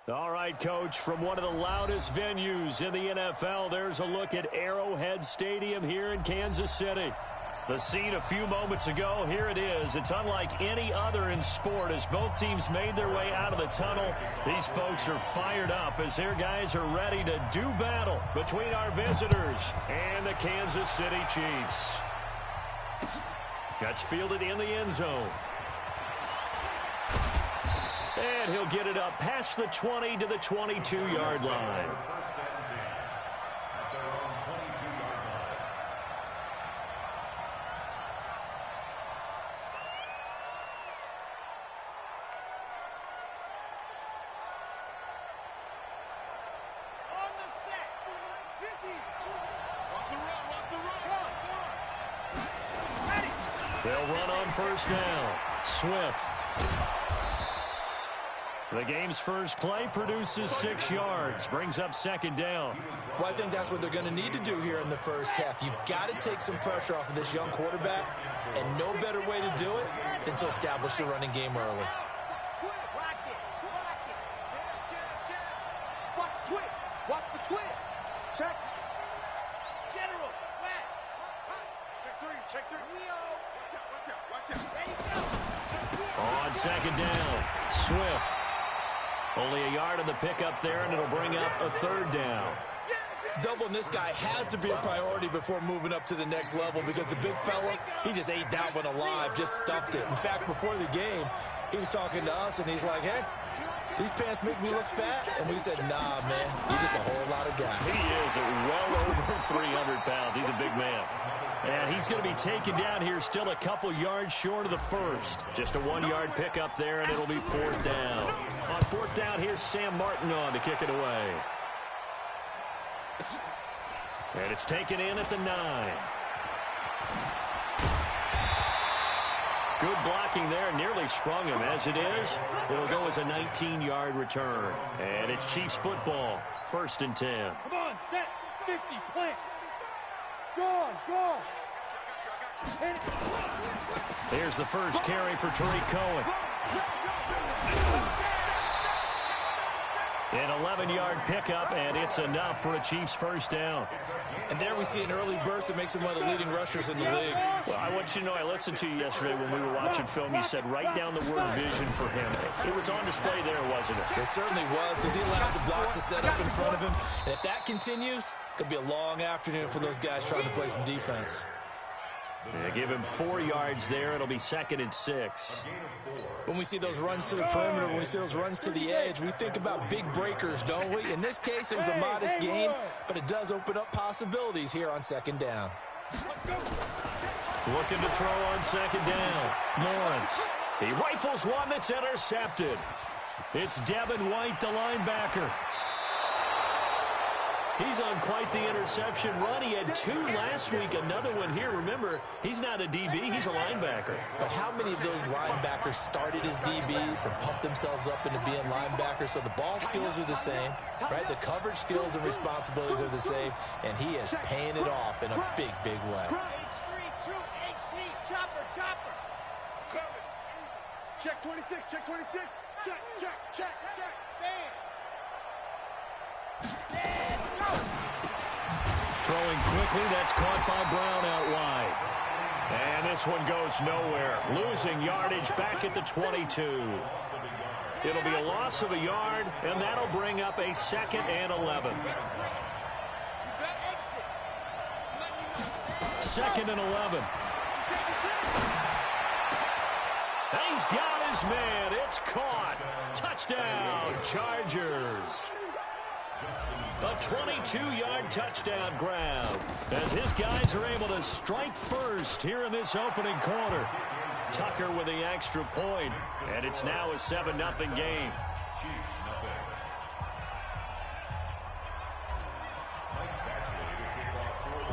All right, Coach, from one of the loudest venues in the NFL, there's a look at Arrowhead Stadium here in Kansas City. The scene a few moments ago, here it is. It's unlike any other in sport as both teams made their way out of the tunnel. These folks are fired up as their guys are ready to do battle between our visitors and the Kansas City Chiefs. That's fielded in the end zone. And he'll get it up past the 20 to the 22-yard line. They'll run on first down. Swift. The game's first play produces 6 yards, brings up second down. Well, I think that's what they're going to need to do here in the first half. You've got to take some pressure off of this young quarterback, and no better way to do it than to establish the running game early. Watch the twist. Check. General. West. Check 3. Leo. Watch out. There you go. On second down, Swift. Only a yard on the pickup there, and it'll bring up a third down. Doubling this guy has to be a priority before moving up to the next level because the big fella, he just ate that one alive, just stuffed it. In fact, before the game, he was talking to us, and he's like, hey, these pants make me look fat. And we said, nah, man, you're just a whole lot of guy. He is well over 300 pounds. He's a big man. And he's going to be taken down here still a couple yards short of the first. Just a 1-yard pickup there, and it'll be fourth down. On fourth down, here's Sam Martin on to kick it away. And it's taken in at the 9. Good blocking there, nearly sprung him. As it is, it'll go as a 19-yard return. And it's Chiefs football, 1st and 10. Come on, set, 50, plant. Go. Here's the first carry for Tariq Cohen. An 11-yard pickup, and it's enough for a Chiefs first down. And there we see an early burst that makes him one of the leading rushers in the league. Well, I want you to know, I listened to you yesterday when we were watching film. You said write down the word vision for him. It was on display there, wasn't it? It certainly was, because he allows the blocks to set up in front of him. And if that continues, it'll be a long afternoon for those guys trying to play some defense. They give him 4 yards there. It'll be 2nd and 6. When we see those runs to the perimeter, when we see those runs to the edge, we think about big breakers, don't we? In this case, it was a modest gain, but it does open up possibilities here on second down. Looking to throw on second down. Lawrence. He rifles one that's intercepted. It's Devin White, the linebacker. He's on quite the interception run. He had 2 last week, another one here. Remember, he's not a DB, he's a linebacker. But how many of those linebackers started as DBs and pumped themselves up into being linebackers? So the ball skills are the same, right? The coverage skills and responsibilities are the same, and he is paying it off in a big, big way. H3, 218, chopper. Check 26. Check. Bam. Throwing quickly, that's caught by Brown out wide. And this one goes nowhere. Losing yardage back at the 22. It'll be a loss of a yard, and that'll bring up a 2nd and 11. 2nd and 11. He's got his man. It's caught. Touchdown, Chargers. A 22-yard touchdown grab as his guys are able to strike first here in this opening quarter. Tucker with the extra point, and it's now a 7-0 game.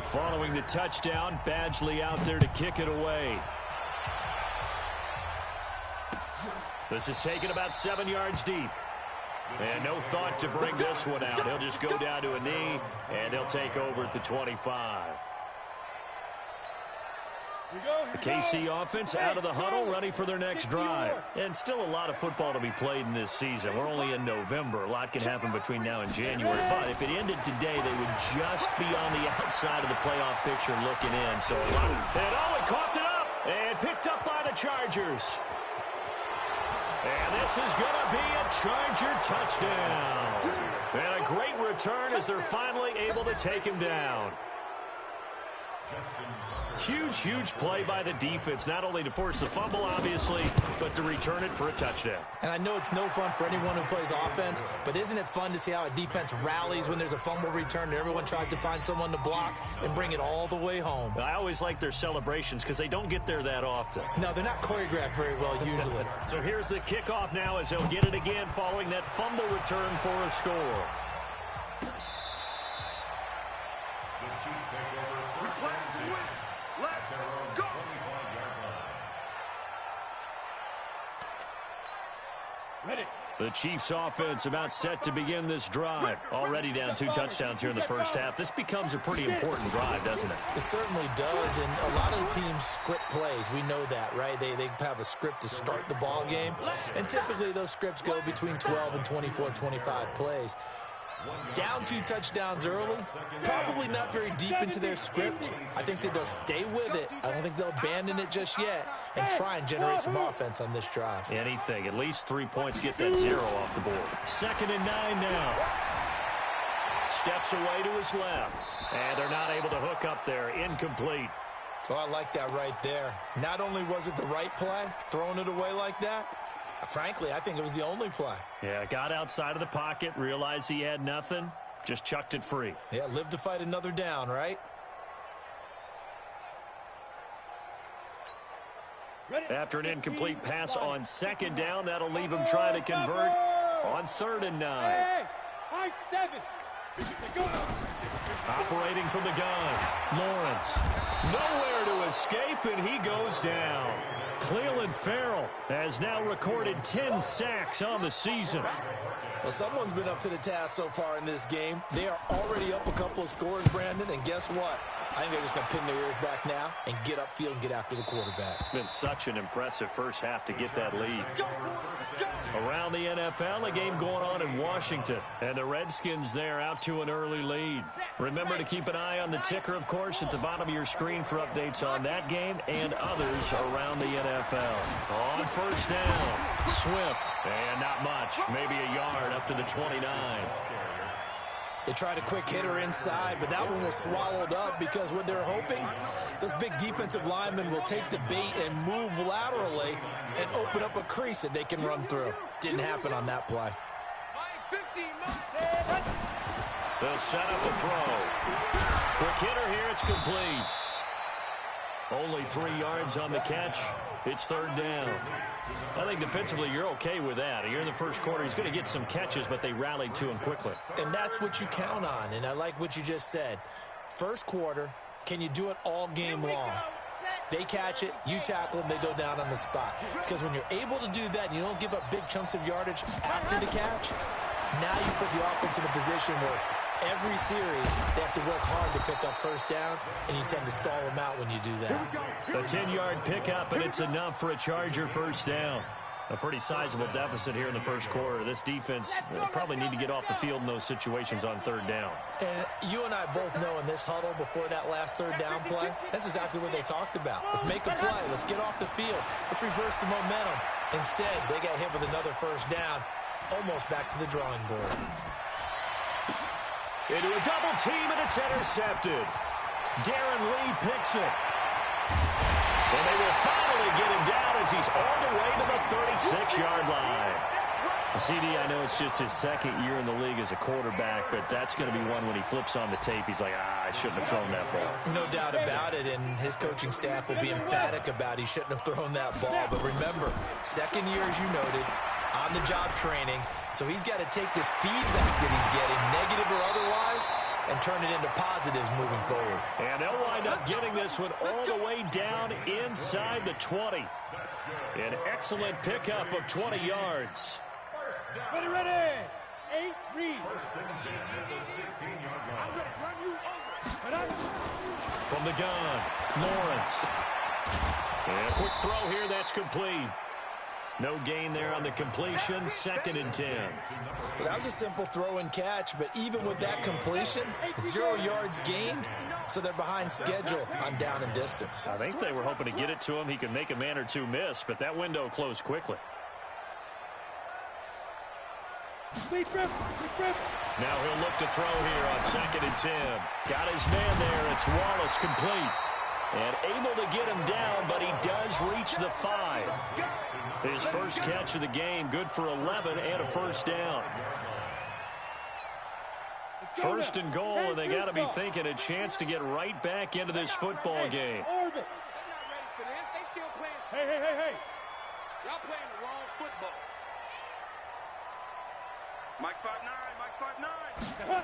Following the touchdown, Badgley out there to kick it away. This is taken about 7 yards deep. And no thought to bring this one out. He'll just go down to a knee, and he'll take over at the 25. The KC offense out of the huddle, ready for their next drive. And still a lot of football to be played in this season. We're only in November. A lot can happen between now and January. But if it ended today, they would just be on the outside of the playoff picture looking in. So a lot. And he coughed it up and picked up by the Chargers. And this is going to be a Charger touchdown. And a great return as they're finally able to take him down. Huge, huge play by the defense, not only to force the fumble, obviously, but to return it for a touchdown. And I know it's no fun for anyone who plays offense, but isn't it fun to see how a defense rallies when there's a fumble return and everyone tries to find someone to block and bring it all the way home? I always like their celebrations because they don't get there that often. No, they're not choreographed very well usually. So here's the kickoff now as he'll get it again following that fumble return for a score. The Chiefs offense about set to begin this drive. Already down 2 touchdowns here in the first half. This becomes a pretty important drive, doesn't it? It certainly does, and a lot of the teams script plays. We know that, right? They have a script to start the ball game, and typically those scripts go between 12 and 24, 25 plays. Down 2 touchdowns early, probably not very deep into their script. I think that they'll stay with it. I don't think they'll abandon it just yet and try and generate some offense on this drive. Anything. At least 3 points, get that 0 off the board. 2nd and 9 now. Steps away to his left. And they're not able to hook up there. Incomplete. Oh, I like that right there. Not only was it the right play, throwing it away like that, frankly, I think it was the only play. Yeah, got outside of the pocket, realized he had nothing, just chucked it free. Yeah, live to fight another down, right? After an incomplete pass on 2nd down, that'll leave him trying to convert on 3rd and 9. High 7. Operating from the gun, Lawrence. Nowhere to escape, and he goes down. Clelin Ferrell has now recorded 10 sacks on the season. Well, someone's been up to the task so far in this game. They are already up a couple of scores, Brandon, and guess what? I think they're just going to pin their ears back now and get upfield and get after the quarterback. Been such an impressive first half to get that lead. Around the NFL, a game going on in Washington, and the Redskins there out to an early lead. Remember to keep an eye on the ticker, of course, at the bottom of your screen for updates on that game and others around the NFL. On 1st down, Swift, and not much, maybe a yard up to the 29. They tried a quick hitter inside, but that one was swallowed up because what they're hoping, those big defensive linemen will take the bait and move laterally and open up a crease that they can run through. Didn't happen on that play. They'll set up a throw. Quick hitter here, it's complete. Only 3 yards on the catch. It's 3rd down. I think defensively you're okay with that. You're in the first quarter. He's going to get some catches, but they rallied to him quickly. And that's what you count on, and I like what you just said. First quarter, can you do it all game long? They catch it, you tackle them, they go down on the spot. Because when you're able to do that and you don't give up big chunks of yardage after the catch, now you put the offense in a position where every series they have to work hard to pick up first downs, and you tend to stall them out when you do that. A 10-yard pickup, and it's enough for a Charger first down. A pretty sizable deficit here in the first quarter. This defense probably need to get off the field in those situations on 3rd down. And you and I both know in this huddle before that last 3rd down play, that's exactly what they talked about. Let's make a play. Let's get off the field. Let's reverse the momentum. Instead, they got hit with another first down, almost back to the drawing board. Into a double team, and it's intercepted. Darren Lee picks it. And they will finally get him down as he's all the way to the 36-yard line. CD, I know it's just his 2nd year in the league as a quarterback, but that's going to be one when he flips on the tape. He's like, I shouldn't have thrown that ball. No doubt about it, and his coaching staff will be emphatic about he shouldn't have thrown that ball. But remember, 2nd year, as you noted, on-the-job training, so he's got to take this feedback that he's getting, negative or otherwise, and turn it into positives moving forward. And they'll wind up getting this one all the way down inside the 20. An excellent pickup of 20 yards. Ready, ready. 8, read. From the gun, Lawrence. And a quick throw here, that's complete. No gain there on the completion, 2nd and 10. Well, that was a simple throw and catch, but even with that completion, 0 yards gained, so they're behind schedule on down and distance. I think they were hoping to get it to him. He could make a man or two miss, but that window closed quickly. Now he'll look to throw here on 2nd and 10. Got his man there. It's Wallace complete. And able to get him down, but he does reach the 5. His first catch of the game, good for 11 and a first down. 1st and goal, and they got to be thinking a chance to get right back into this football game. Hey. Y'all playing the wrong football. Mike 5'9", Mike 5'9".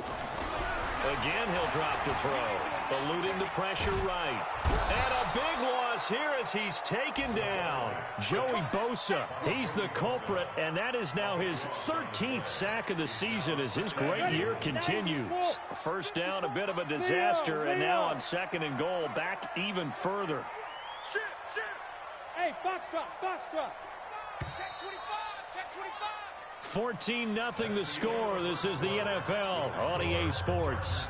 Again, he'll drop the throw, eluding the pressure right. And a big loss here as he's taken down. Joey Bosa, he's the culprit, and that is now his 13th sack of the season as his great year continues. First down, a bit of a disaster, and now on 2nd and goal, back even further. Shoot. Hey, box drop. Check 25, check 25. 14-0 the score. This is the NFL on EA Sports.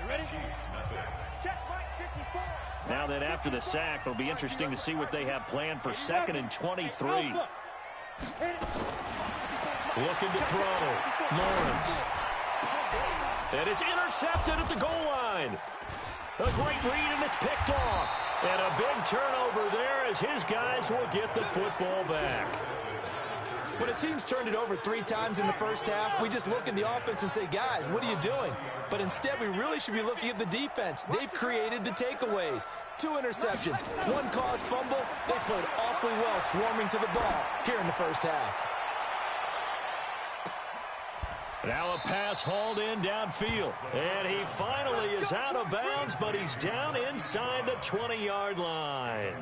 Ready? Check right 54. Now that after the sack, it'll be interesting to see what they have planned for 2nd and 23. Looking to throw. Lawrence. And it's intercepted at the goal line. A great read, and it's picked off. And a big turnover there as his guys will get the football back. When a team's turned it over 3 times in the first half, we just look at the offense and say, guys, what are you doing? But instead, we really should be looking at the defense. They've created the takeaways. 2 interceptions, 1 caused fumble. They played awfully well swarming to the ball here in the first half. Now a pass hauled in downfield. And he finally is out of bounds, but he's down inside the 20-yard line.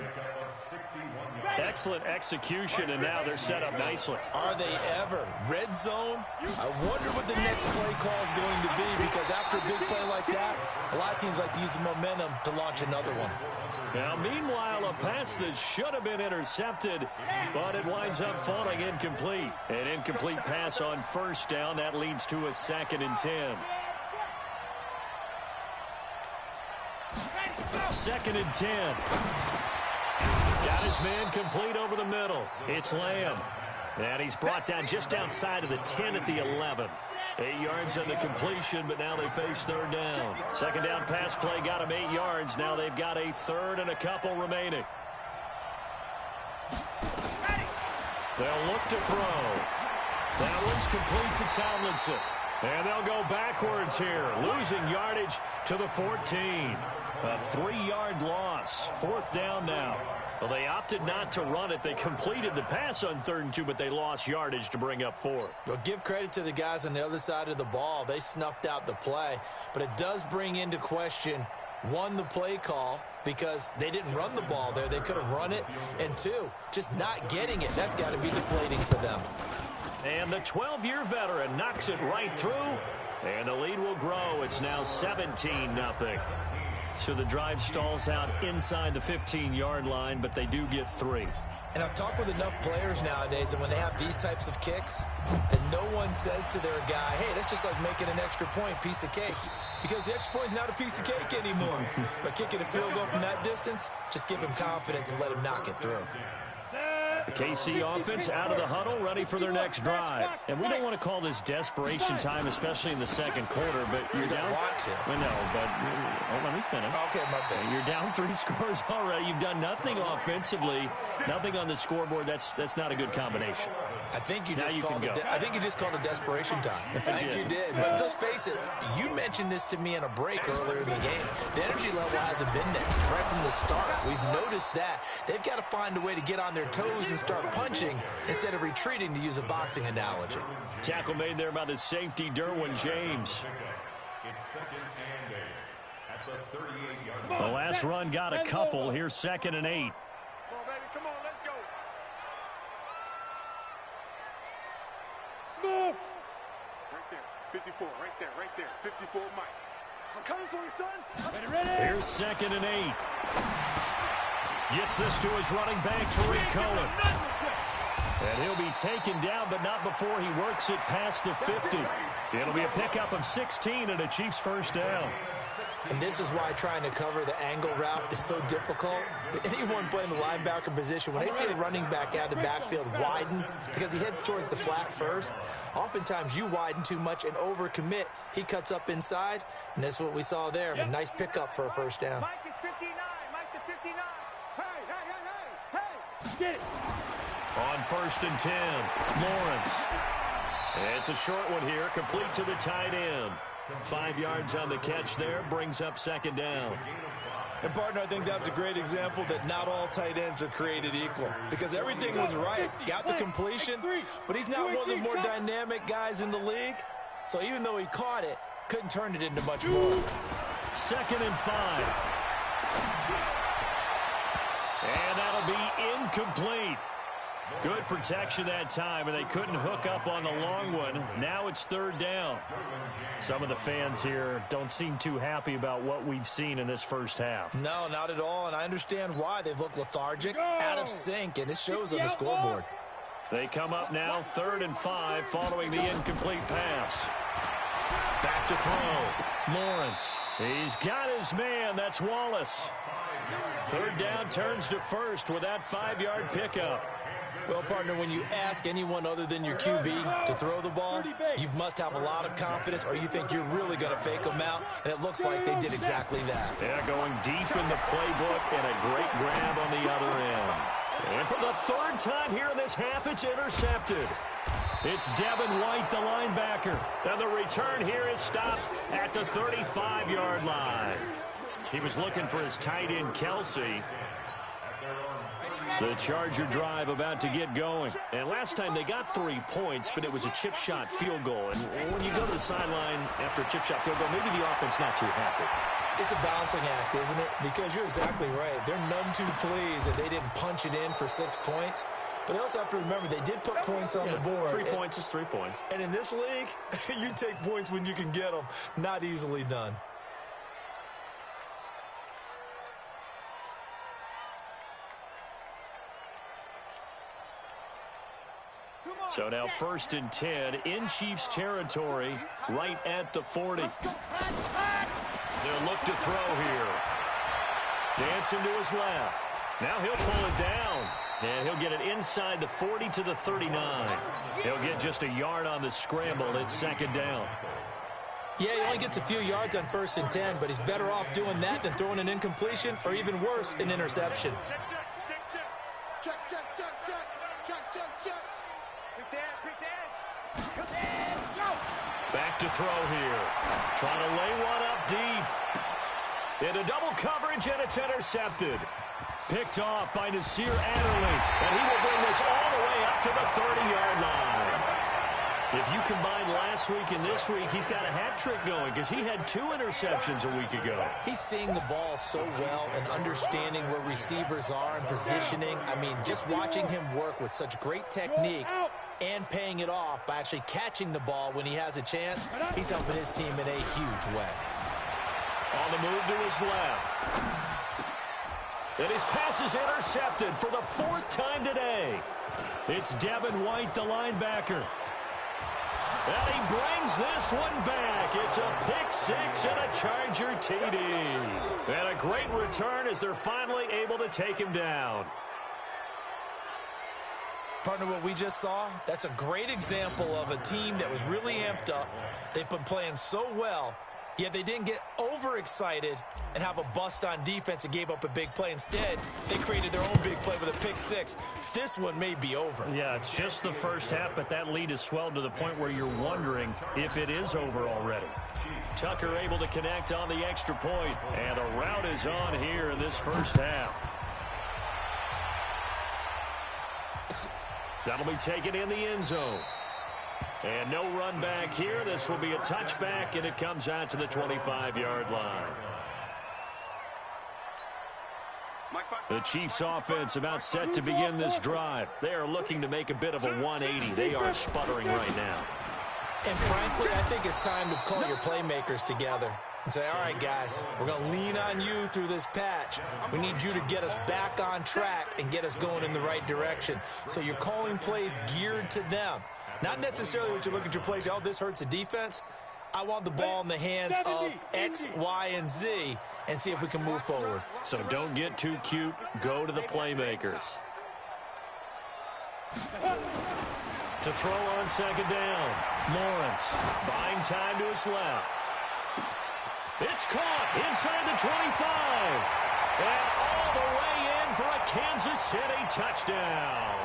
Excellent execution, and now they're set up nicely. Are they ever? Red zone? I wonder what the next play call is going to be, because after a big play like that, a lot of teams like to use the momentum to launch another one. Now, meanwhile, a pass that should have been intercepted, but it winds up falling incomplete. An incomplete pass on first down. That leads to a 2nd and 10. 2nd and 10. Got his man complete over the middle. It's Lamb. And he's brought down just outside of the 10 at the 11. 8 yards on the completion, but now they face 3rd down. 2nd down pass play got him 8 yards. Now they've got a 3rd and a couple remaining. They'll look to throw. That one's complete to Tomlinson. And they'll go backwards here, losing yardage to the 14. A 3-yard loss. 4th down now. Well, they opted not to run it. They completed the pass on 3rd and 2, but they lost yardage to bring up 4. Well, give credit to the guys on the other side of the ball. They snuffed out the play, but it does bring into question, 1, the play call, because they didn't run the ball there. They could have run it, and 2, just not getting it. That's got to be deflating for them. And the 12-year veteran knocks it right through, and the lead will grow. It's now 17-0. So the drive stalls out inside the 15-yard line, but they do get 3. And I've talked with enough players nowadays, and when they have these types of kicks, that no one says to their guy, hey, that's just like making an extra point, piece of cake. Because the extra point is not a piece of cake anymore. But kicking a field goal from that distance, just give him confidence and let him knock it through. The KC offense out of the huddle, ready for their next drive. And we don't want to call this desperation time, especially in the 2nd quarter, but you're down. Want to. Well, no, but let me finish. Okay, my bad. You're down 3 scores already. You've done nothing offensively, nothing on the scoreboard. That's not a good combination. I think you Now just you called can it. go. I think you just called it desperation time. I think you did. But let's face it. You mentioned this to me in a break earlier in the game. The energy level hasn't been there right from the start. We've noticed that they've got to find a way to get on their toes and start punching instead of retreating, to use a boxing analogy. Tackle made there by the safety, Derwin James. The last run got a couple. Here's 2nd and 8. Come on, baby. Come on, let's go. Smooth. Right there. 54. Right there. 54, Mike. I'm coming for you, son. Ready. Here's 2nd and 8. Gets this to his running back, Tariq Cohen. And he'll be taken down, but not before he works it past the 50. It'll be a pickup of 16 and a Chiefs first down. And this is why trying to cover the angle route is so difficult. Anyone playing the linebacker position, when they see a running back out of the backfield widen, because he heads towards the flat first, oftentimes you widen too much and overcommit. He cuts up inside, and that's what we saw there. A nice pickup for a first down. Mike is 59. Mike the 59. Hey. Get it. On 1st and 10, Lawrence. It's a short one here, complete to the tight end. 5 yards on the catch there, brings up second down. And, partner, I think that's a great example that not all tight ends are created equal, because everything was right. Got the completion, but he's not one of the more dynamic guys in the league. So even though he caught it, couldn't turn it into much more. 2nd and 5. And that'll be incomplete. Good protection that time, and they couldn't hook up on the long one. Now it's 3rd down. Some of the fans here don't seem too happy about what we've seen in this first half. No, not at all, and I understand why. They've looked lethargic, out of sync, and it shows on the scoreboard. They come up now 3rd and 5 following the incomplete pass. Back to throw. Lawrence. He's got his man. That's Wallace. 3rd down turns to 1st with that 5-yard pickup. Well, partner, when you ask anyone other than your QB to throw the ball, you must have a lot of confidence, or you think you're really going to fake them out, and it looks like they did exactly that. Yeah, going deep in the playbook and a great grab on the other end. And for the 3rd time here in this half, it's intercepted. It's Devin White, the linebacker. And the return here is stopped at the 35-yard line. He was looking for his tight end, Kelsey. The Charger drive about to get going. And last time they got 3 points, but it was a chip shot field goal. And when you go to the sideline after a chip shot field goal, maybe the offense not too happy. It's a balancing act, isn't it? Because you're exactly right. They're none too pleased that they didn't punch it in for 6 points. But they also have to remember they did put points on the board. 3 points is 3 points. And in this league, you take points when you can get them. Not easily done. So now 1st and 10 in Chiefs territory, right at the 40. They'll look to throw here. Dancing to his left. Now he'll pull it down. And he'll get it inside the 40 to the 39. He'll get just a yard on the scramble. It's 2nd down. Yeah, he only gets a few yards on 1st and 10, but he's better off doing that than throwing an incompletion, or even worse, an interception. Back to throw here. Trying to lay one up deep. Into double coverage, and it's intercepted. Picked off by Nasir Adderley. And he will bring this all the way up to the 30-yard line. If you combine last week and this week, he's got a hat trick going because he had 2 interceptions a week ago. He's seeing the ball so well and understanding where receivers are and positioning. I mean, just watching him work with such great technique and paying it off by actually catching the ball when he has a chance, he's helping his team in a huge way. On the move to his left. And his pass is intercepted for the 4th time today. It's Devin White, the linebacker. And he brings this one back. It's a pick 6 and a Charger TD. And a great return as they're finally able to take him down. Partner, what we just saw, that's a great example of a team that was really amped up. They've been playing so well, yet they didn't get overexcited and have a bust on defense and gave up a big play. Instead, they created their own big play with a pick 6. This one may be over. Yeah, it's just the first half, but that lead has swelled to the point where you're wondering if it is over already. Tucker able to connect on the extra point, and a rout is on here in this first half. That'll be taken in the end zone. And no run back here. This will be a touchback, and it comes out to the 25-yard line. The Chiefs offense about set to begin this drive. They are looking to make a bit of a 180. They are sputtering right now. And frankly, I think it's time to call your playmakers together. and say, all right, guys, we're going to lean on you through this patch. We need you to get us back on track and get us going in the right direction. So you're calling plays geared to them. Not necessarily what you look at your plays, oh, this hurts the defense. I want the ball in the hands of X, Y, and Z and see if we can move forward. So don't get too cute. Go to the playmakers. To throw on second down. Lawrence buying time to his left. It's caught inside the 25. And all the way in for a Kansas City touchdown.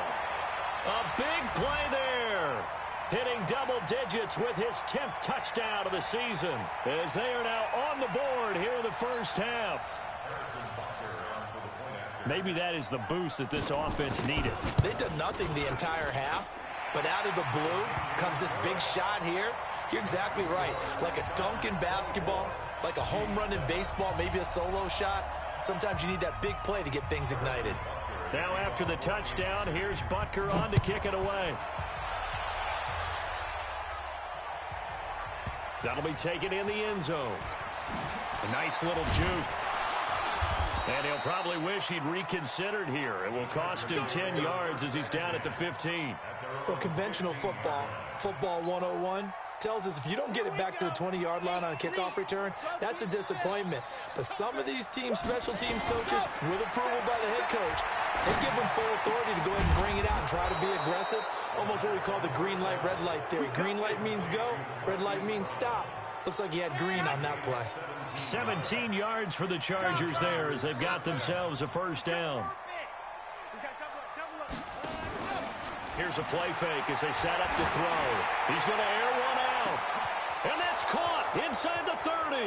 A big play there. Hitting double digits with his 10th touchdown of the season, as they are now on the board here in the first half. Maybe that is the boost that this offense needed. They've done nothing the entire half, but out of the blue comes this big shot here. You're exactly right. Like a dunk in basketball, like a home run in baseball, maybe a solo shot. Sometimes you need that big play to get things ignited. Now after the touchdown, here's Butker on to kick it away. That'll be taken in the end zone. A nice little juke. And he'll probably wish he'd reconsidered here. It will cost him 10 yards as he's down at the 15. Well, conventional football 101, tells us if you don't get it back to the 20-yard line on a kickoff return, that's a disappointment. But some of these teams, special teams coaches, with approval by the head coach, they give them full authority to go ahead and bring it out and try to be aggressive. Almost what we call the green light, red light theory. Green light means go, red light means stop. Looks like he had green on that play. 17 yards for the Chargers there as they've got themselves a first down. Here's a play fake as they set up to throw. He's going to air one out. And that's caught inside the 30.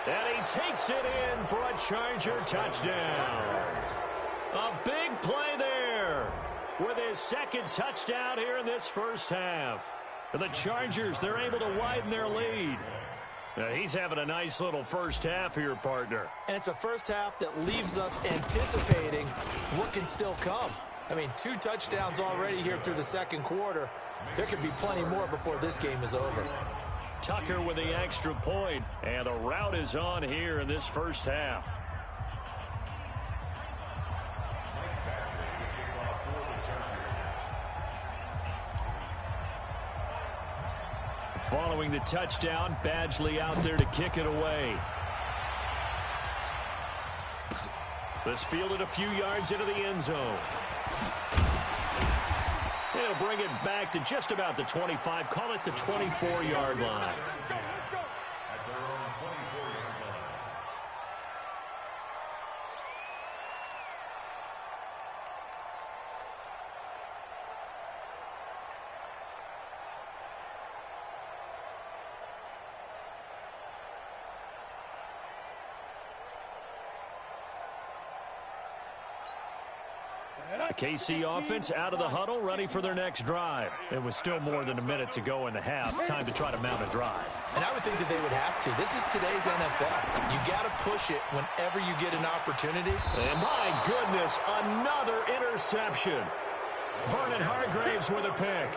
And he takes it in for a Charger touchdown. A big play there with his second touchdown here in this first half. And the Chargers, they're able to widen their lead. He's having a nice little first half here, partner. And it's a first half that leaves us anticipating what can still come. I mean, 2 touchdowns already here through the second quarter. There could be plenty more before this game is over. Tucker with the extra point, and the route is on here in this first half. Following the touchdown, Badgley out there to kick it away. This fielded a few yards into the end zone. He'll bring it back to just about the 25. Call it the 24-yard line. The KC offense out of the huddle, ready for their next drive. It was still more than a minute to go in the half. Time to try to mount a drive. And I would think that they would have to. This is today's NFL. You got to push it whenever you get an opportunity. And my goodness, another interception. Vernon Hargraves with a pick.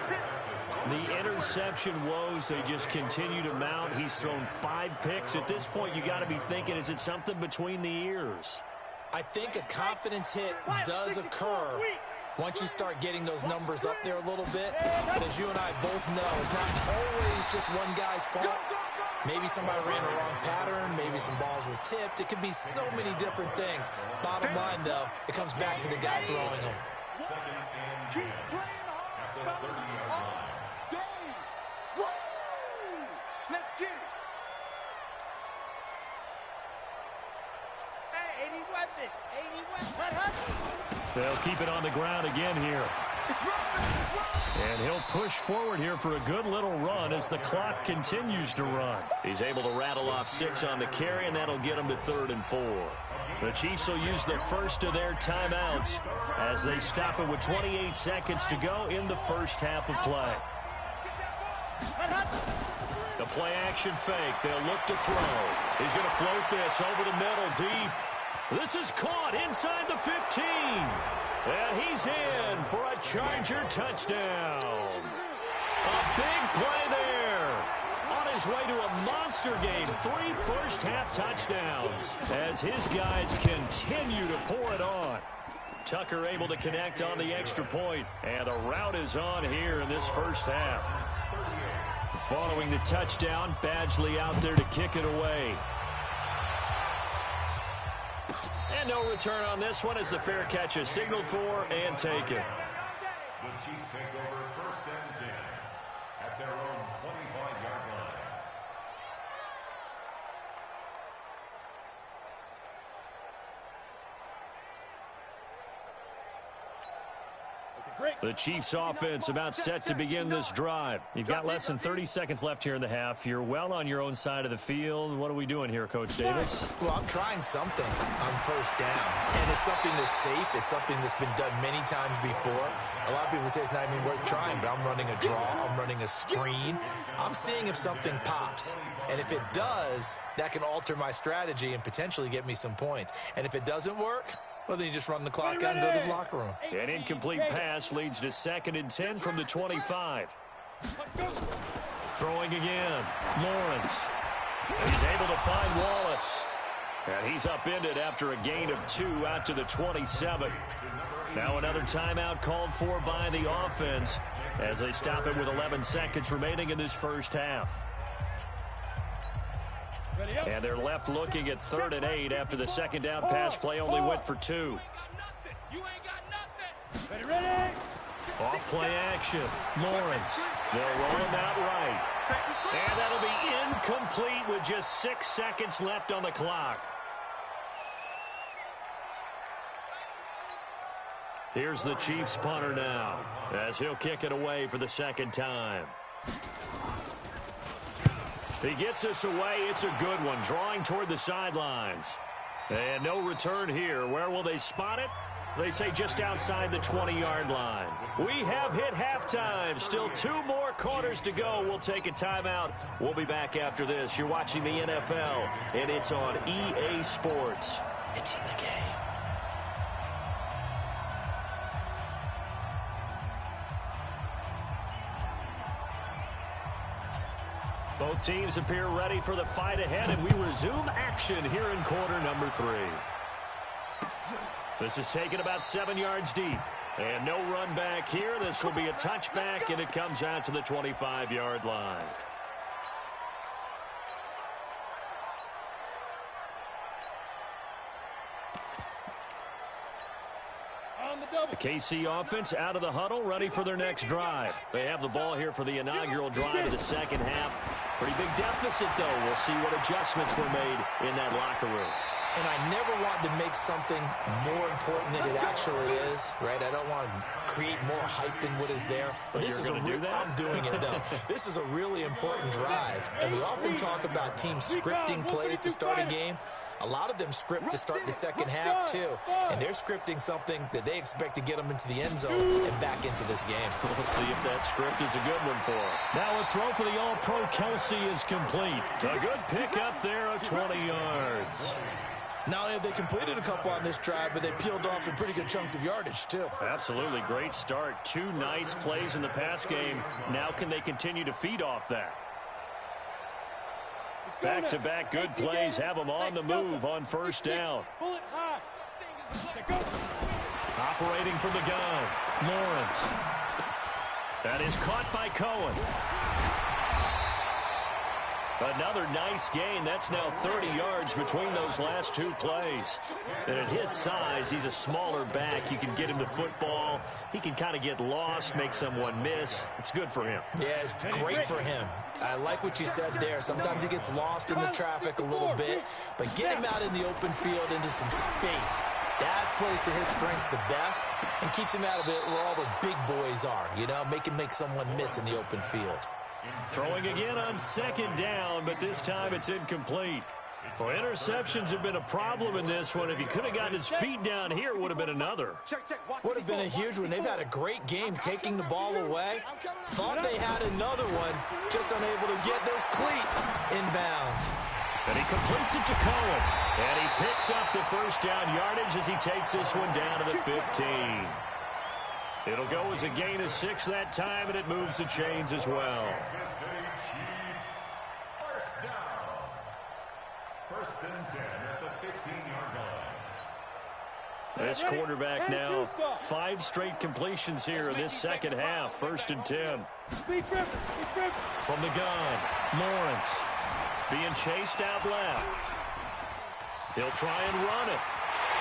The interception woes, they just continue to mount. He's thrown 5 picks. At this point, you got to be thinking, is it something between the ears? I think a confidence hit does occur once you start getting those numbers up there a little bit. But as you and I both know, it's not always just one guy's fault. Maybe somebody ran a wrong pattern. Maybe some balls were tipped. It could be so many different things. Bottom line, though, it comes back to the guy throwing them. Keep playing hard, fellas, all day. Woo! Let's get it. Hey, 81. They'll keep it on the ground again here. And he'll push forward here for a good little run as the clock continues to run. He's able to rattle off 6 on the carry, and that'll get him to 3rd and 4. The Chiefs will use the first of their timeouts as they stop it with 28 seconds to go in the first half of play. The play action fake. They'll look to throw. He's going to float this over the middle deep. This is caught inside the 15. And he's in for a Charger touchdown. A big play there on his way to a monster game. 3 first-half touchdowns as his guys continue to pour it on. Tucker able to connect on the extra point, and the route is on here in this first half. Following the touchdown, Badgley out there to kick it away. And no return on this one as the fair catch is signaled for and taken. The Chiefs take over 1st and 10 at their own 25-yard line. The Chiefs offense about set to begin this drive. You've got less than 30 seconds left here in the half. You're well on your own side of the field. What are we doing here, Coach Davis? Well, I'm trying something on 1st down, and it's something that's safe. It's something that's been done many times before. A lot of people say it's not even worth trying, but I'm running a draw. I'm running a screen. I'm seeing if something pops, and if it does, that can alter my strategy and potentially get me some points. And if it doesn't work, well, then you just run the clock out and go to the locker room. An incomplete pass leads to 2nd and 10 from the 25. Throwing again. Lawrence. He's able to find Wallace. And he's upended after a gain of 2 out to the 27. Now another timeout called for by the offense as they stop it with 11 seconds remaining in this first half. And they're left looking at 3rd and 8 after the 2nd down pass play only went for 2. Off play action. Lawrence. They'll roll him out right. And that'll be incomplete with just 6 seconds left on the clock. Here's the Chiefs punter now as he'll kick it away for the 2nd time. He gets us away. It's a good one, drawing toward the sidelines. And no return here. Where will they spot it? They say just outside the 20-yard line. We have hit halftime. Still 2 more quarters to go. We'll take a timeout. We'll be back after this. You're watching the NFL, and it's on EA Sports. It's in the game. Both teams appear ready for the fight ahead, and we resume action here in quarter number 3. This is taken about 7 yards deep. And no run back here. This will be a touchback, and it comes out to the 25-yard line. The KC offense out of the huddle, ready for their next drive. They have the ball here for the inaugural drive of the 2nd half. Pretty big deficit, though. We'll see what adjustments were made in that locker room. And I never want to make something more important than it actually is, right? I don't want to create more hype than what is there. But this is I'm doing it, though. This is a really important drive. And we often talk about teams scripting plays to start a game. A lot of them script to start the 2nd half, too. And they're scripting something that they expect to get them into the end zone and back into this game. We'll see if that script is a good one for them. Now a throw for the All-Pro Kelsey is complete. A good pickup there of 20 yards. Not only have they completed a couple on this drive, but they peeled off some pretty good chunks of yardage, too. Absolutely. Great start. 2 nice plays in the pass game. Now can they continue to feed off that? Back-to-back good plays have them on the move on 1st down. Operating from the gun, Lawrence. That is caught by Cohen. Another nice gain. That's now 30 yards between those last 2 plays. And at his size, he's a smaller back. You can get him to football. He can kind of get lost, make someone miss. It's good for him. Yeah, it's great for him. I like what you said there. Sometimes he gets lost in the traffic a little bit. But get him out in the open field into some space. That plays to his strengths the best and keeps him out of it where all the big boys are. You know, make someone miss in the open field. Throwing again on 2nd down, but this time it's incomplete. Well, interceptions have been a problem in this one. If he could have gotten his feet down here, it would have been another. Would have been a huge one. They've had a great game taking the ball away. Thought they had another one, just unable to get those cleats inbounds. And he completes it to Cohen. And he picks up the 1st down yardage as he takes this one down to the 15. It'll go as a gain of 6 that time, and it moves the chains as well. First and 10 at the 15-yard line. This quarterback now 5 straight completions here in this second half. First and 10. From the gun, Lawrence being chased out left. He'll try and run it.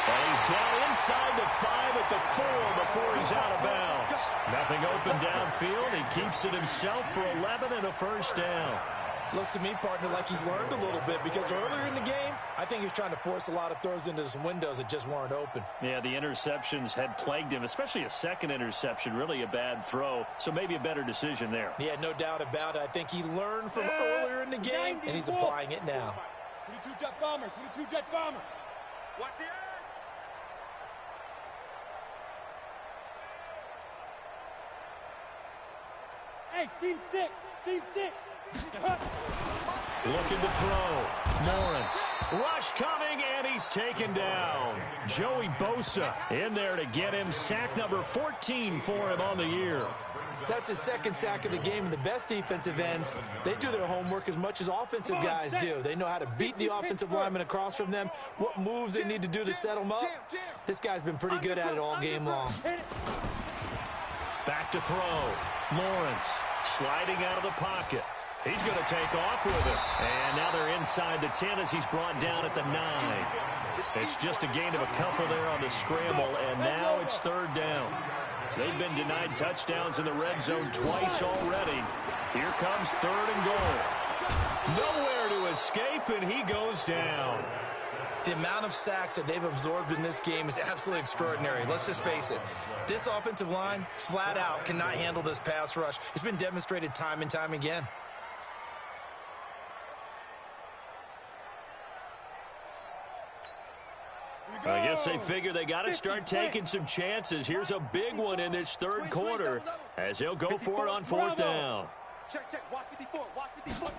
And he's down inside the 5 at the 4 before he's out of bounds. Nothing open downfield. He keeps it himself for 11 and a first down. Looks to me, partner, like he's learned a little bit because earlier in the game, I think he was trying to force a lot of throws into some windows that just weren't open. Yeah, the interceptions had plagued him, especially a second interception, really a bad throw. So maybe a better decision there. Yeah, no doubt about it. I think he learned from earlier in the game, and he's applying it now. 22 jet bomber, 22 jet bomber. Watch the edge. Hey, seam 6, seam 6. Looking to throw. Lawrence. Rush coming, and he's taken down. Joey Bosa in there to get him. Sack number 14 for him on the year. That's his second sack of the game, and the best defensive ends, they do their homework as much as offensive guys do. They know how to beat the offensive lineman across from them, what moves they need to do to set them up. This guy's been pretty good at it all game long. Back to throw. Lawrence sliding out of the pocket. He's going to take off with it. And now they're inside the 10 as he's brought down at the 9. It's just a gain of a couple there on the scramble, and now it's third down. They've been denied touchdowns in the red zone twice already. Here comes third and goal. Nowhere to escape, and he goes down. The amount of sacks that they've absorbed in this game is absolutely extraordinary. Let's just face it. This offensive line, flat out, cannot handle this pass rush. It's been demonstrated time and time again. I guess they figure they got to start taking some chances. Here's a big one in this third quarter as he'll go for it on fourth down. Check. Watch 54. Watch 54.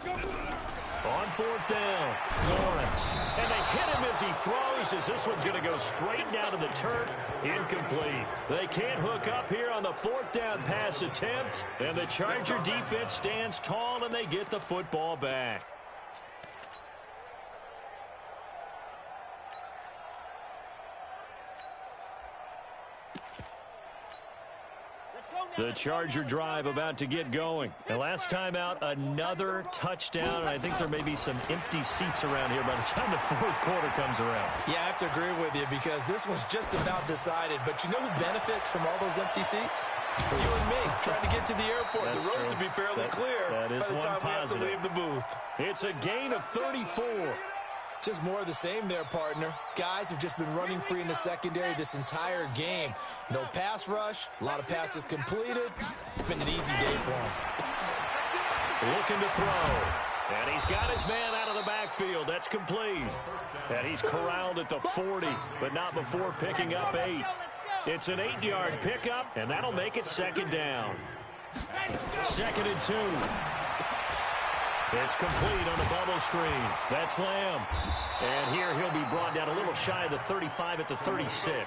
On fourth down, Lawrence. And they hit him as he throws, as this one's going to go straight down to the turf. Incomplete. They can't hook up here on the fourth down pass attempt. And the Charger defense stands tall, and they get the football back. The Charger drive about to get going. And last time out, another touchdown. And I think there may be some empty seats around here by the time the fourth quarter comes around. Yeah, I have to agree with you because this one's just about decided. But you know who benefits from all those empty seats? You and me, trying to get to the airport. That's the road true. to be fairly clear by the time we have to leave the booth. It's a gain of 34. Just more of the same there, partner. Guys have just been running free in the secondary this entire game. No pass rush, a lot of passes completed. It's been an easy day for him. Looking to throw. And he's got his man out of the backfield. That's complete. And he's corralled at the 40, but not before picking up 8. It's an 8-yard pickup, and that'll make it second down. Second and 2. It's complete on the bubble screen. That's Lamb. And here he'll be brought down a little shy of the 35 at the 36.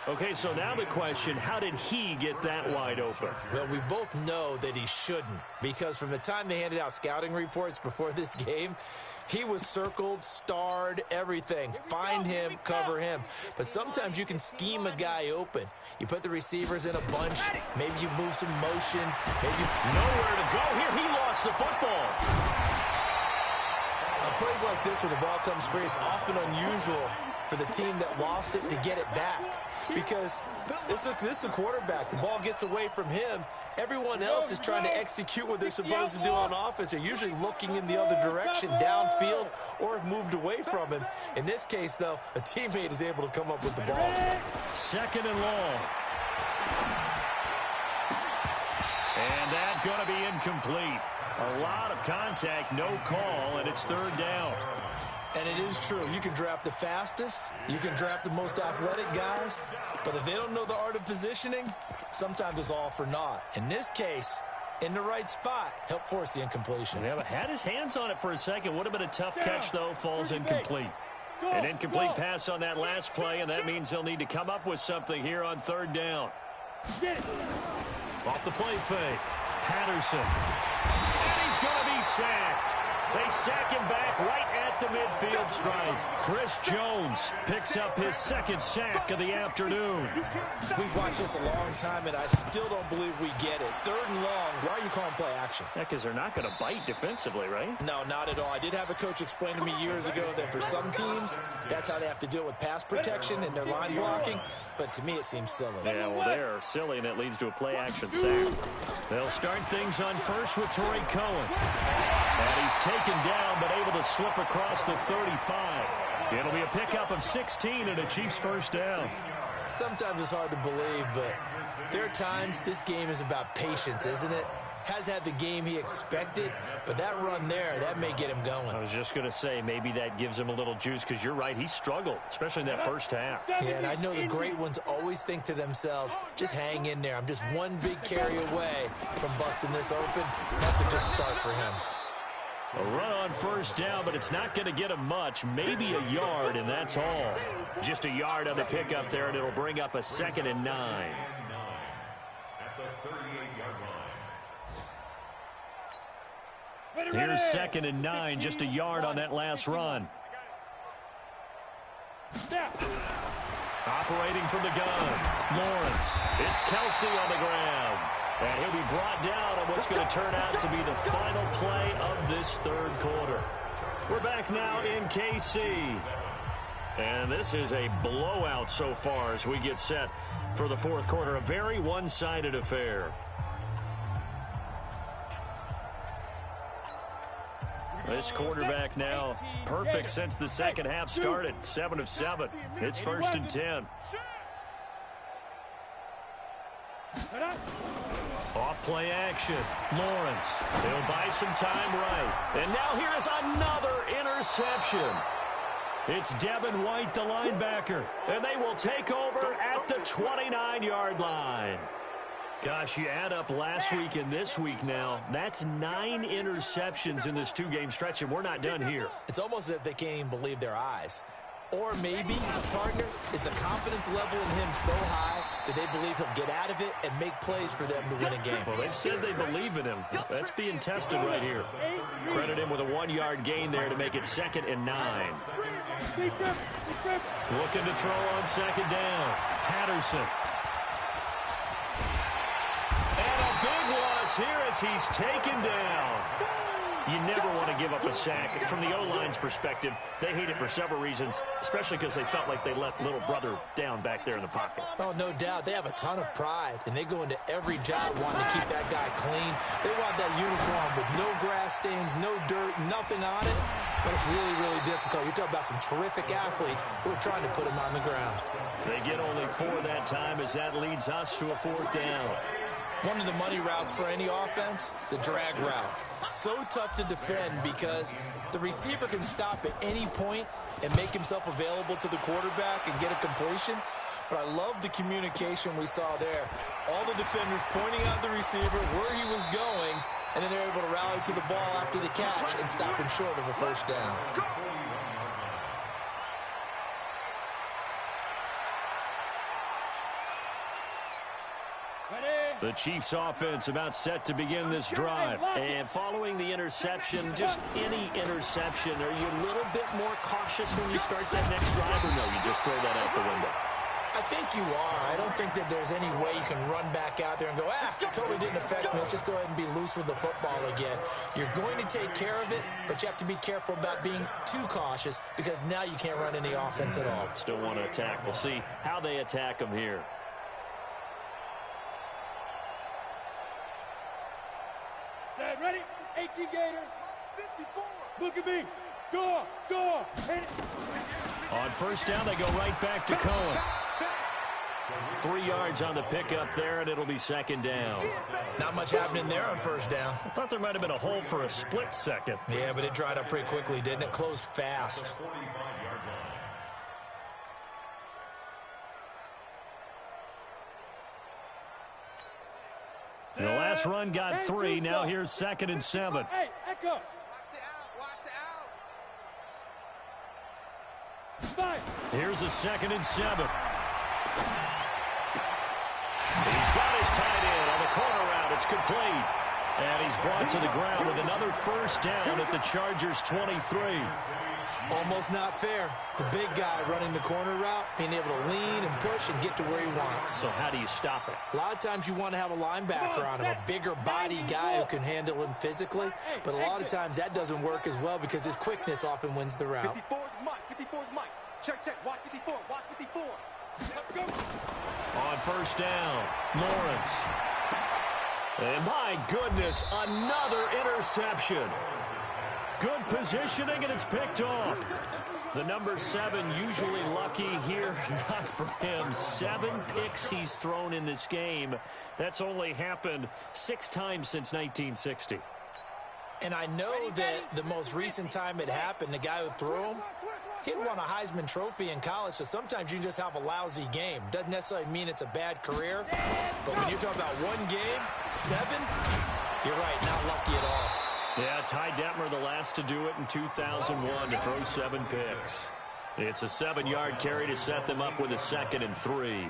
Okay, so now the question, how did he get that wide open? Well, we both know that he shouldn't because from the time they handed out scouting reports before this game, he was circled, starred, everything. Find him, cover him. But sometimes you can scheme a guy open. You put the receivers in a bunch. Maybe you move some motion. Maybe nowhere to go here. He lost the football. On plays like this where the ball comes free, it's often unusual for the team that lost it to get it back. Because this is the quarterback. The ball gets away from him. Everyone else is trying to execute what they're supposed to do on offense. They're usually looking in the other direction, downfield, or have moved away from him. In this case, though, a teammate is able to come up with the ball. Second and long. And that's going to be incomplete. A lot of contact, no call, and it's third down. And it is true. You can draft the fastest. You can draft the most athletic guys. But if they don't know the art of positioning, sometimes it's all for naught. In this case, in the right spot, help force the incompletion. Yeah, but had his hands on it for a second. Would have been a tough catch, though. Falls incomplete. An incomplete pass on that last play, and that means they'll need to come up with something here on third down. Off the play fake. Patterson. And he's going to be sacked. They sack him back right at the midfield stripe. Chris Jones picks up his second sack of the afternoon. We've watched this a long time, and I still don't believe we get it. 3rd and long. Why are you calling play action? Yeah, because they're not going to bite defensively, right? No, not at all. I did have a coach explain to me years ago that for some teams, that's how they have to deal with pass protection and their line blocking. But to me, it seems silly. Yeah, well, they're silly, and it leads to a play-action sack. They'll start things on first with Torrey Cohen. And he's taken down, but able to slip across the 35. It'll be a pickup of 16 and a Chiefs first down. Sometimes it's hard to believe, but there are times this game is about patience, isn't it? Has had the game he expected, but that run there, that may get him going. I was just going to say, maybe that gives him a little juice, because you're right, he struggled, especially in that first half. Yeah, and I know the great ones always think to themselves, just hang in there. I'm just one big carry away from busting this open. That's a good start for him. A run on first down, but it's not going to get him much. Maybe a yard, and that's all. Just a yard on the pickup there, and it'll bring up a 2nd and 9. At the 38-yard line. Here's 2nd and 9, just a yard on that last run. Operating from the gun, Lawrence. It's Kelsey on the ground. And he'll be brought down on what's going to turn out to be the final play of this 3rd quarter. We're back now in KC. And this is a blowout so far as we get set for the 4th quarter. A very one-sided affair. This quarterback now perfect since the second half started. 7 of 7. It's 1st and 10. Off play action. Lawrence. They'll buy some time right. And now here is another interception. It's Devin White, the linebacker. And they will take over at the 29-yard line. Gosh, you add up last week and this week now. That's 9 interceptions in this 2-game stretch, and we're not done here. It's almost as if they can't even believe their eyes. Or maybe, partner, is the confidence level in him so high that they believe he'll get out of it and make plays for them to win a game. Well, they've said they believe in him. That's being tested right here. Credit him with a 1-yard gain there to make it 2nd and 9. Looking to throw on 2nd down. Patterson. And a big loss here as he's taken down. You never want to give up a sack. From the O-line's perspective, they hate it for several reasons, especially because they felt like they let little brother down back there in the pocket. Oh, no doubt. They have a ton of pride, and they go into every job wanting to keep that guy clean. They want that uniform with no grass stains, no dirt, nothing on it. But it's really, really difficult. You're talking about some terrific athletes who are trying to put him on the ground. They get only 4 that time as that leads us to a 4th down. One of the money routes for any offense, the drag route. So tough to defend because the receiver can stop at any point and make himself available to the quarterback and get a completion. But I love the communication we saw there. All the defenders pointing out the receiver, where he was going, and then they're able to rally to the ball after the catch and stop him short of a first down. The Chiefs offense about set to begin this drive. And following the interception, just any interception, are you a little bit more cautious when you start that next drive, or no, you just throw that out the window? I think you are. I don't think that there's any way you can run back out there and go, totally didn't affect me. Let's just go ahead and be loose with the football again. You're going to take care of it, but you have to be careful about being too cautious because now you can't run any offense at all. Still want to attack. We'll see how they attack them here. Set, ready? 18 Gator. 54. Look at me. Go. Hit it. On first down, they go right back to Cohen. 3 yards on the pickup there, and it'll be 2nd down. Not much happening there on first down. I thought there might have been a hole for a split second. Yeah, but it dried up pretty quickly, didn't it? Closed fast. The last run got 3. Now here's 2nd and 7. Hey, Echo. Watch the out. Here's a 2nd and 7. He's got his tight end on the corner route. It's complete. And he's brought to the ground with another first down at the Chargers' 23. Almost not fair. The big guy running the corner route, being able to lean and push and get to where he wants. So how do you stop it? A lot of times you want to have a linebacker on him, a bigger body guy who can handle him physically. But a lot of times that doesn't work as well because his quickness often wins the route. 54 is Mike. 54 is Mike. Check, check. Watch 54. Watch 54. Let's go. On first down, Lawrence. And my goodness, another interception. Good positioning, and it's picked off. The number 7 usually lucky here. Not for him. 7 picks he's thrown in this game. That's only happened 6 times since 1960. And I know that the most recent time it happened, the guy who threw him, he'd won a Heisman Trophy in college, so sometimes you just have a lousy game. Doesn't necessarily mean it's a bad career, but when you're talking about one game, 7, you're right, not lucky at all. Yeah, Ty Detmer, the last to do it in 2001 to throw 7 picks. It's a 7-yard carry to set them up with a 2nd and 3.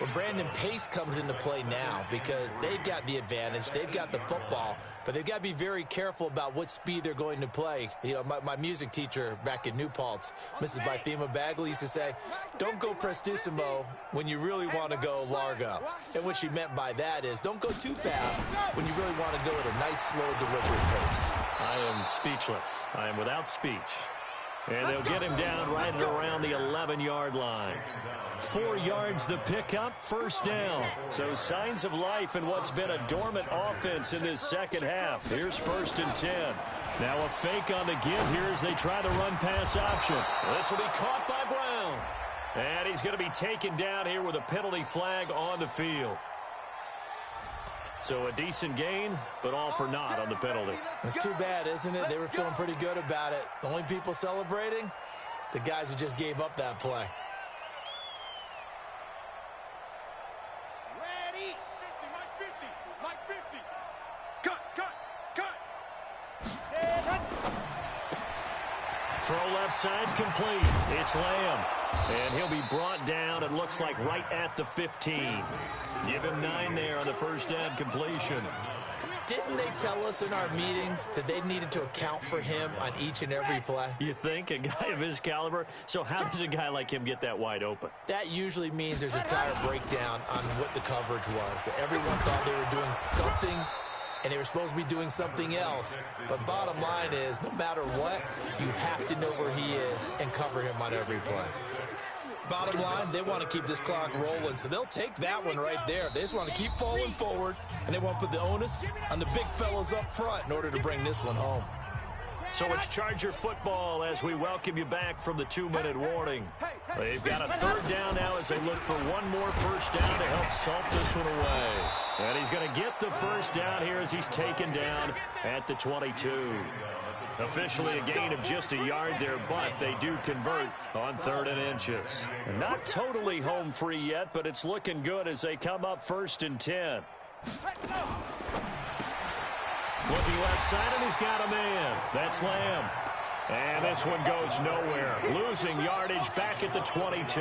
Well, Brandon, pace comes into play now because they've got the advantage. They've got the football, but they've got to be very careful about what speed they're going to play. You know, my music teacher back in New Paltz, Mrs. Bythema Bagley, used to say, don't go prestissimo when you really want to go largo. And what she meant by that is don't go too fast when you really want to go at a nice, slow delivery pace. I am speechless. I am without speech. And they'll get him down right at around the 11-yard line. 4 yards the pickup, first down. So signs of life in what's been a dormant offense in this second half. Here's 1st and 10. Now a fake on the give here as they try the run-pass option. This will be caught by Brown. And he's going to be taken down here with a penalty flag on the field. So a decent gain, but all for naught on the penalty. It's too bad, isn't it? They were feeling pretty good about it. The only people celebrating, the guys who just gave up that play. Ready. 50, Mike 50. Mike 50. Cut. Set. Throw left side complete. It's Lamb. And he'll be brought down, it looks like, right at the 15. Give him 9 there on the first down completion. Didn't they tell us in our meetings that they needed to account for him on each and every play? You think? A guy of his caliber? So how does a guy like him get that wide open? That usually means there's a tire breakdown on what the coverage was. That everyone thought they were doing something, and they were supposed to be doing something else. But bottom line is, no matter what, you have to know where he is and cover him on every play. Bottom line, they want to keep this clock rolling, so they'll take that one right there. They just want to keep falling forward, and they want to put the onus on the big fellas up front in order to bring this one home. So it's Charger football as we welcome you back from the 2-minute warning. They've got a 3rd down now as they look for one more first down to help salt this one away. And he's going to get the first down here as he's taken down at the 22. Officially a gain of just a yard there, but they do convert on 3rd and inches. Not totally home free yet, but it's looking good as they come up 1st and 10. Looking left side, and he's got a man. That's Lamb. And this one goes nowhere. Losing yardage back at the 22.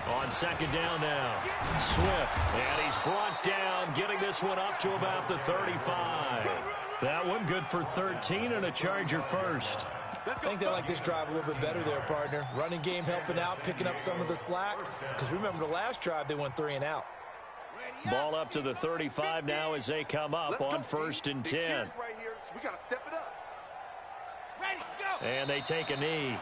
On 2nd down now. Swift. And he's brought down, getting this one up to about the 35. That one good for 13 and a Charger first. I think they like this drive a little bit better there, partner. Running game helping out, picking up some of the slack. Because remember, the last drive, they went 3 and out. Ball up to the 35 now as they come up on 1st and 10. We got to step it up. Ready, go. And they take a knee.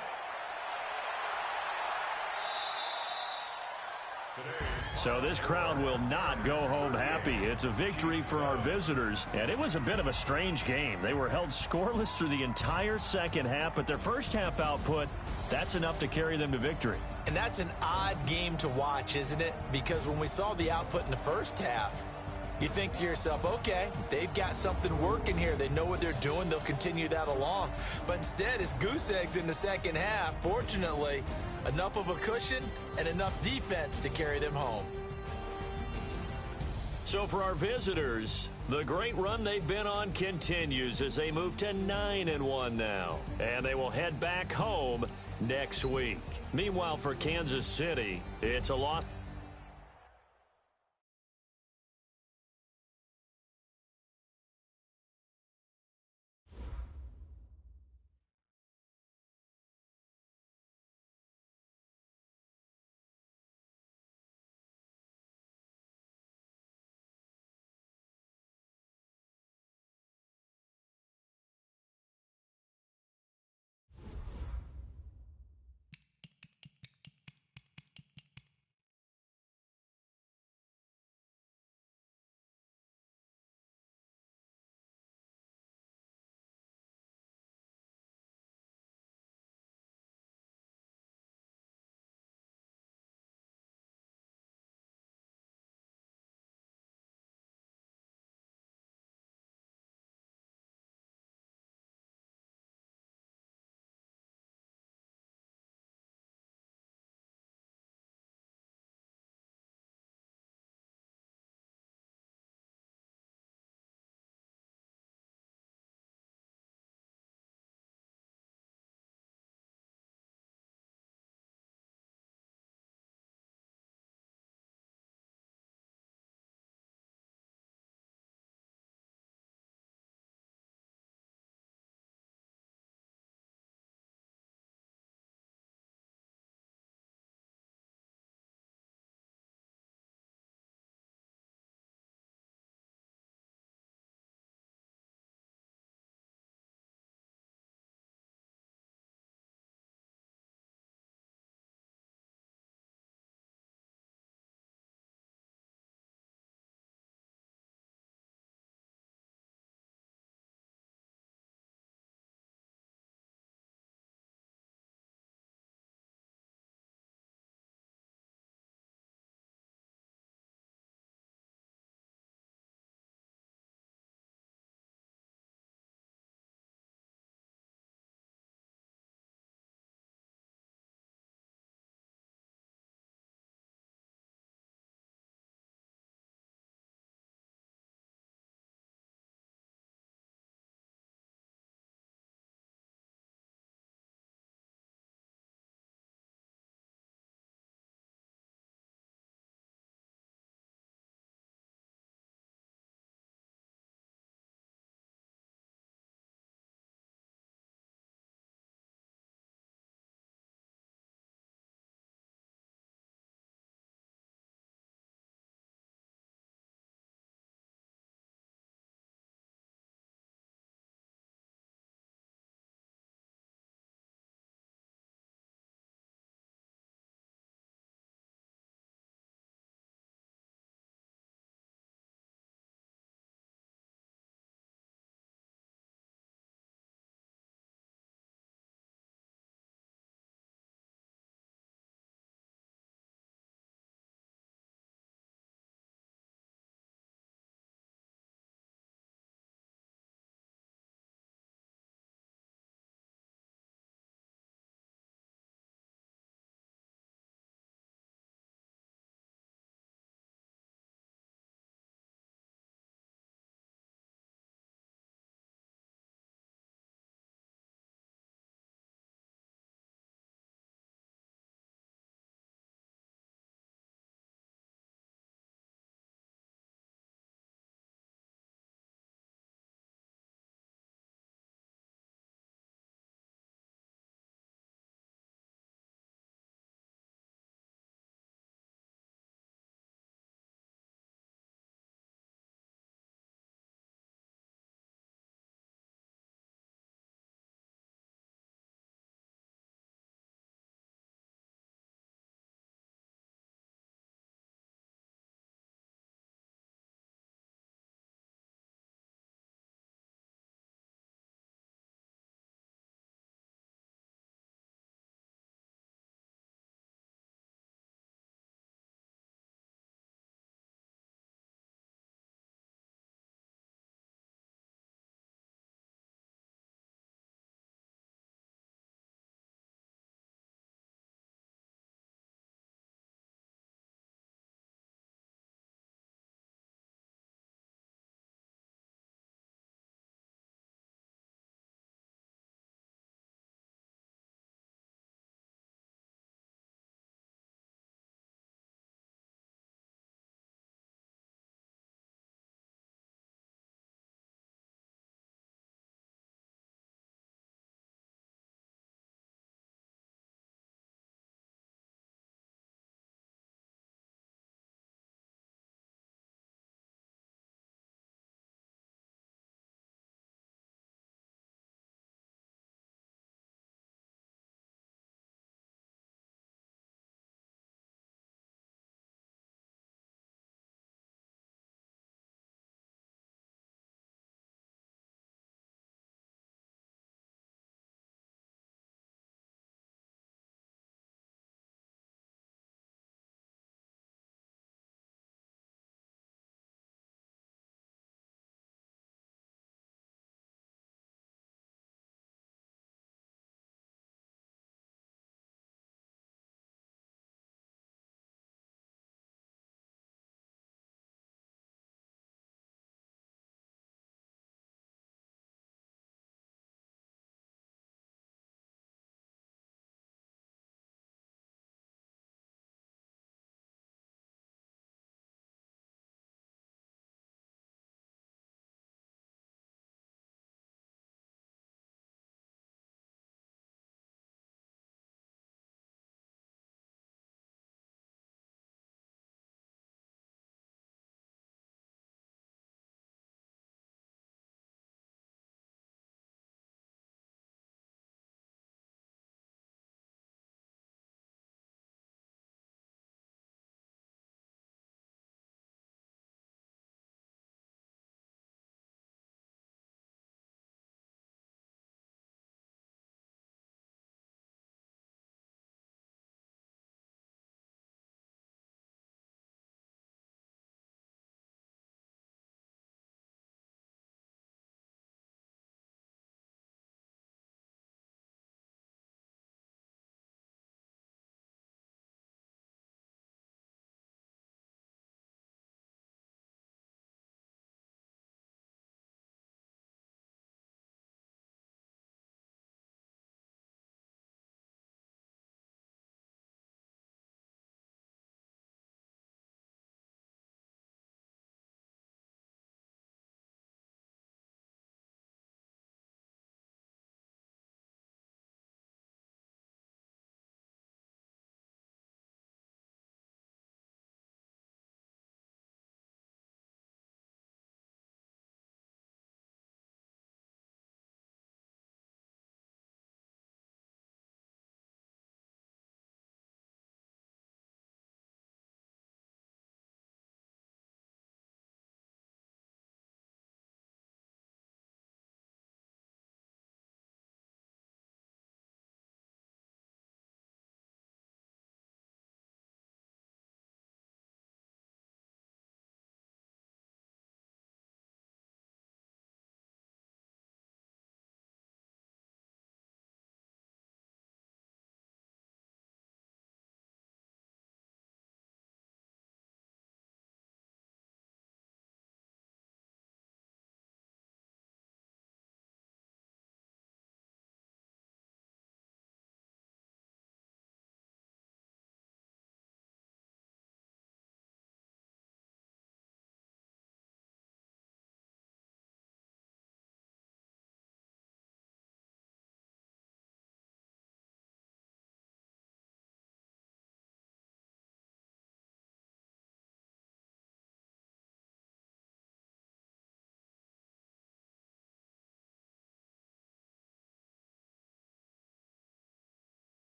So this crowd will not go home happy. It's a victory for our visitors, and it was a bit of a strange game. They were held scoreless through the entire second half, but their first half output, that's enough to carry them to victory. And that's an odd game to watch, isn't it? Because when we saw the output in the first half, you think to yourself, okay, they've got something working here. They know what they're doing. They'll continue that along. But instead, it's goose eggs in the second half. Fortunately, enough of a cushion and enough defense to carry them home. So for our visitors, the great run they've been on continues as they move to 9-1 now. And they will head back home next week. Meanwhile, for Kansas City, it's a loss.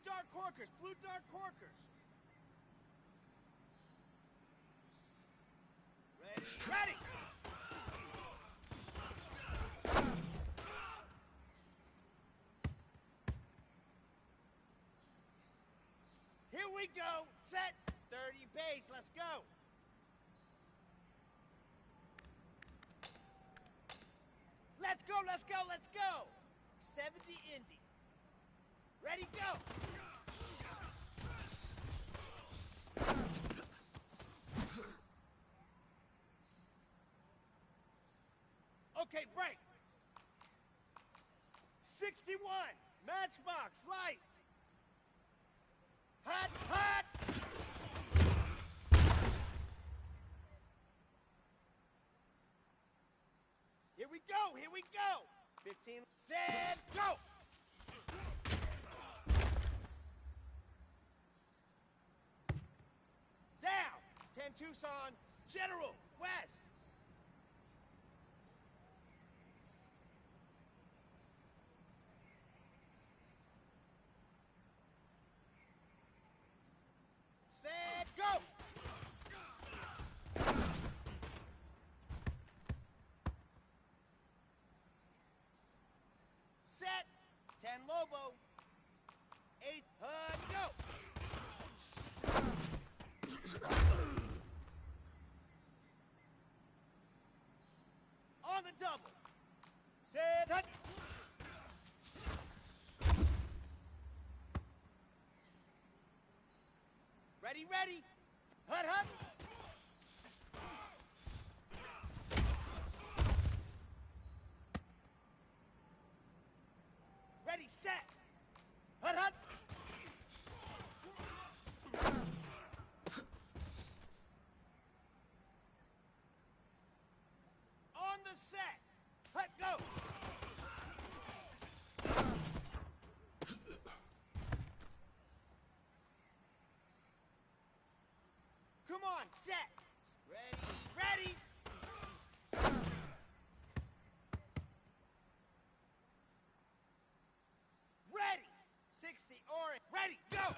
dark corkers, blue dark corkers. Ready, ready! Here we go, set, 30 base, let's go. Let's go, let's go, let's go. 70 Indy. Ready, go. Okay, break. 61, matchbox, light. Hot, hot. Here we go, here we go. 15, set, go. Down, 10 Tucson, General, west. Set, go. Set, 10 Lobo, 8 HUD, go. On the double. Set, HUD. Ready, ready. HUD, HUD. Ready, set. HUD, HUD. On the set. HUD, go. Come on, set. Ready, ready. Ready. 60 orange. Ready, go.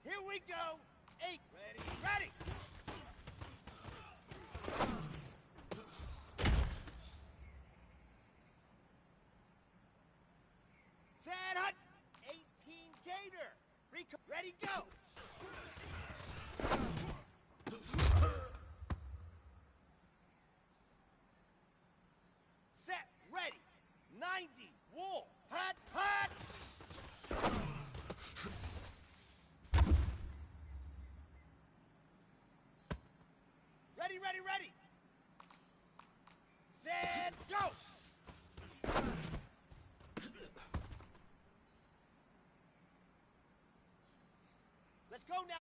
Here we go. 8. Ready, ready. Set, HUD. 18 Gator. Ready, go. Set, ready. 90 Wool. HUD, HUD. Ready, ready, ready. Set, go. Let's go now.